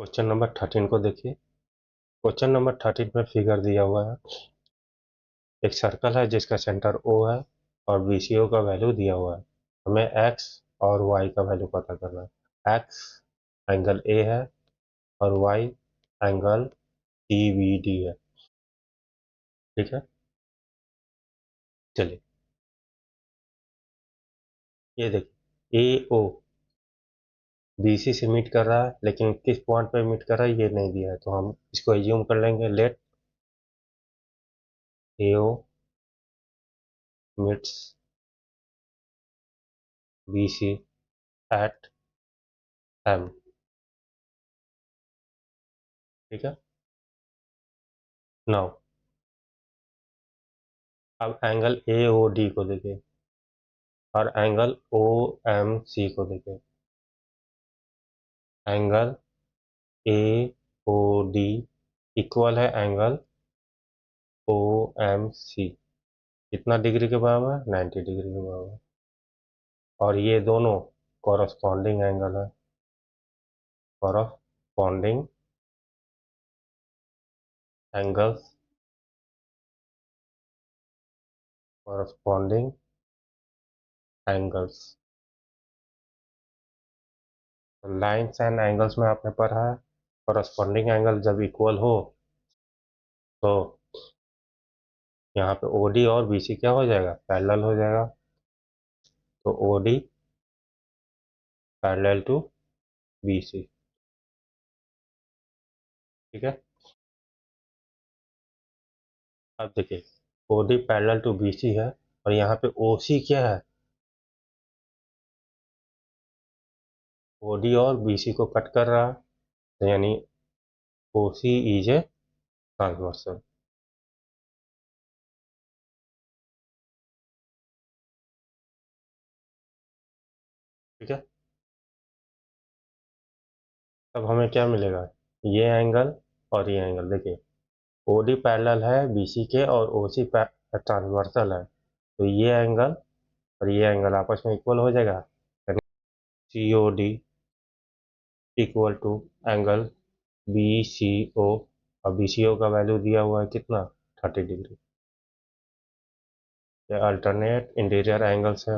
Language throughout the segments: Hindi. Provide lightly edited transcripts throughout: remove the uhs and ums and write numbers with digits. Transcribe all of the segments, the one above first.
क्वेश्चन नंबर 13 को देखिए। क्वेश्चन नंबर 13 में फिगर दिया हुआ है। एक सर्कल है जिसका सेंटर O है और BCO का वैल्यू दिया हुआ है। हमें X और Y का वैल्यू पता करना है। X एंगल A है और Y एंगल CVD है। ठीक है, चलिए ये देखिए AO BC से मीट कर रहा है, लेकिन किस पॉइंट पे मीट कर रहा है ये नहीं दिया है, तो हम इसको एज्यूम कर लेंगे। Let AO meets BC at M। ठीक है, नाउ अब एंगल AOD को देखिए और एंगल OMC को देखें। एंगल AOD इक्वल है एंगल OMC। कितना डिग्री के बराबर है? 90 डिग्री के बराबर। और ये दोनों कॉरस्पॉन्डिंग एंगल है। Corresponding angles, corresponding angles. Lines and angles में आपने पढ़ा है, कॉरस्पॉन्डिंग एंगल जब इक्वल हो तो यहाँ पे OD और BC क्या हो जाएगा? पैरेलल हो जाएगा। तो OD पैरेलल टू BC। ठीक है, अब देखिए OD पैरेलल टू BC है और यहाँ पे OC क्या है? OD और BC को कट कर रहा है, तो यानी OC इज ए ट्रांसवर्सल। ठीक है, तब हमें क्या मिलेगा? ये एंगल और ये एंगल। देखिए OD पैरेलल है BC के और OC ट्रांसवर्सल है, तो ये एंगल और ये एंगल आपस में इक्वल हो जाएगा, यानी COD equal to angle BCO। और BCO का वैल्यू दिया हुआ है कितना? 30 डिग्री। ये अल्टरनेट इंटीरियर एंगल्स है,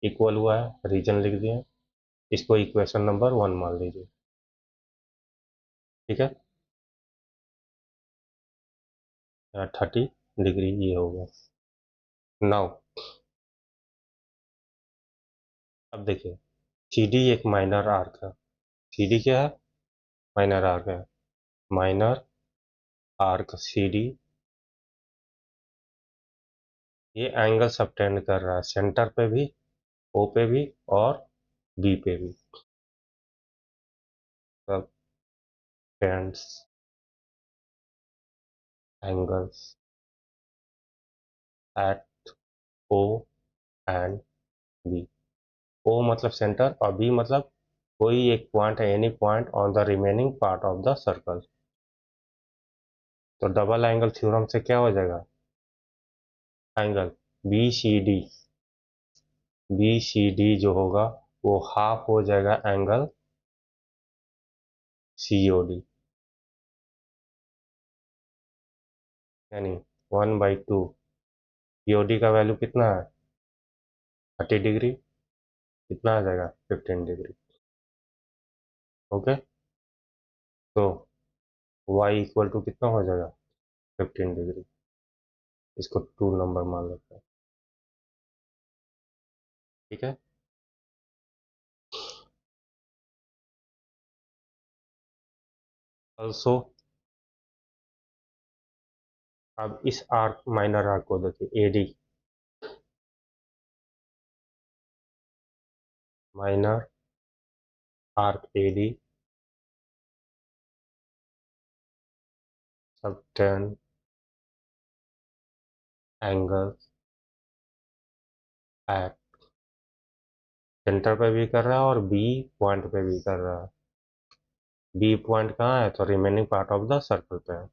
इक्वल हुआ है, रीजन लिख दिए। इसको इक्वेशन नंबर 1 मान लीजिए। ठीक है, 30 डिग्री ये हो गया। नाउ अब देखिए CD एक माइनर आर्क है। CD क्या है? माइनर आर्क है। माइनर आर्क CD ये एंगल सबटेंड कर रहा है सेंटर पे भी, O पे भी और B पे भी। Subtends angles eight O and B। O मतलब सेंटर और B मतलब कोई एक पॉइंट है, any point on the remaining part of the circle. तो डबल एंगल थ्योरम से क्या हो जाएगा? एंगल BCD जो होगा वो हाफ हो जाएगा एंगल COD, यानी 1/2। COD का वैल्यू कितना है? 30 डिग्री। कितना आ जाएगा? 15 डिग्री। ओके, तो Y इक्वल टू कितना हो जाएगा? 15 डिग्री। इसको 2 नंबर मान लेते हैं। ठीक है, ऑल्सो अब इस आर्क माइनर आर्क को देखिए AD minor arc AD subtend angle at centre पे भी कर रहा है और B पॉइंट पे भी कर रहा है। B पॉइंट कहाँ है? तो remaining part of the circle पे है।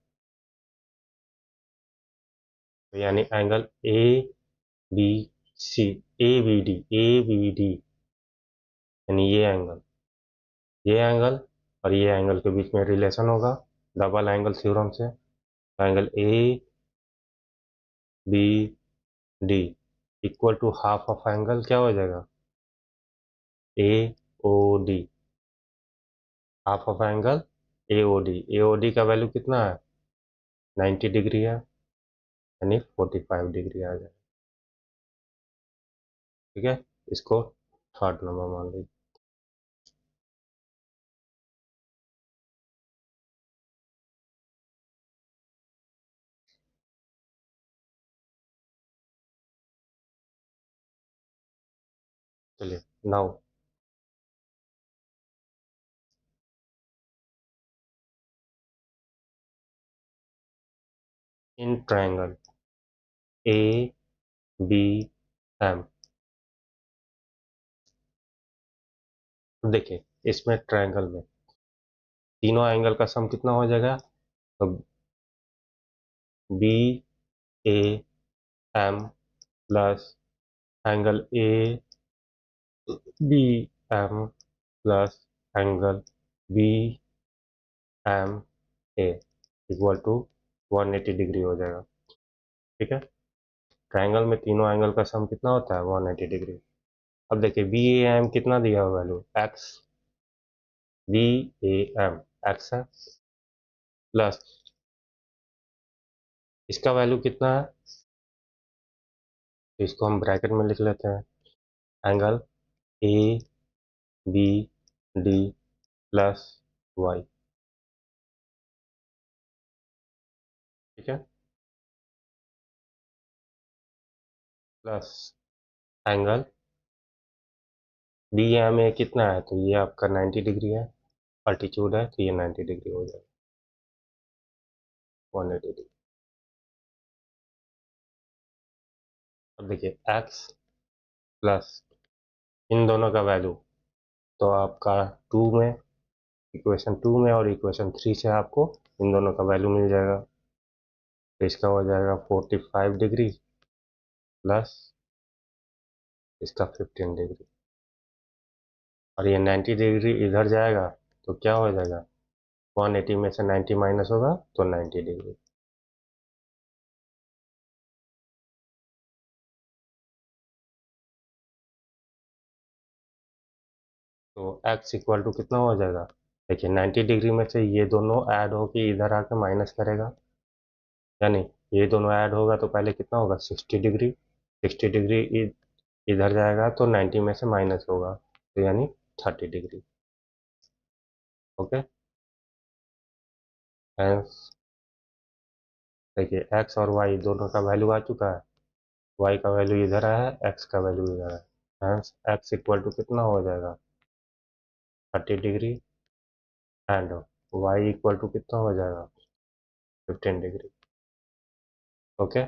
तो यानी एंगल ABC AVD यानी ये एंगल ये एंगल और ये एंगल के बीच में रिलेशन होगा डबल एंगल थ्योरम से। Angle A B D equal to half of angle क्या हो जाएगा A O D. Half of angle A O D का वैल्यू कितना है 90 डिग्री है यानी 45 डिग्री आ जाएगा। ठीक है, इसको थर्ड नंबर मान लीजिए। चलिए now in triangle A B M, तो देखिए इसमें ट्रायंगल में तीनों एंगल का सम कितना हो जाएगा तो B A M plus angle A B M plus angle B M A equal to 180 degree हो जाएगा। ठीक है, ट्रायंगल में तीनों एंगल का सम कितना होता है 180 डिग्री। अब देखिए बी ए एम कितना दिया हुआ value X, B A M X है प्लस इसका वैल्यू कितना है तो इसको हम ब्रैकेट में लिख लेते हैं angle A B D plus Y. ठीक है, plus angle D M A कितना है तो ये आपका 90 डिग्री है, अल्टीट्यूड है तो ये 90 डिग्री हो जाएगा 180 डिग्री। अब देखिए x प्लस इन दोनों का वैल्यू तो आपका 2 में इक्वेशन 2 में और इक्वेशन 3 से आपको इन दोनों का वैल्यू मिल जाएगा तो इसका हो जाएगा 45 डिग्री प्लस इसका 15 डिग्री और ये 90 डिग्री इधर जाएगा तो क्या हो जाएगा 180 में से 90 माइनस होगा तो 90 डिग्री। तो x इक्वल टू कितना हो जाएगा देखिए 90 डिग्री में से ये दोनों ऐड होके इधर आके माइनस करेगा यानी ये दोनों ऐड होगा तो पहले कितना होगा 60 डिग्री, 60 डिग्री इधर जाएगा तो 90 में से माइनस होगा तो यानी 30 डिग्री। ओके, हेंस देखिए x और y दोनों का वैल्यू आ चुका है, y का वैल्यू इधर आया है x का वैल्यू इधर है, हेंस x इक्वल टू कितना हो जाएगा 30 degree and y equal to कितना हो जाएगा 15 डिग्री। ओके,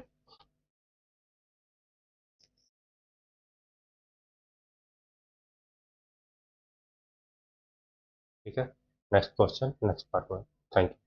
ठीक है, नेक्स्ट क्वेश्चन नेक्स्ट पार्ट में। Thank you.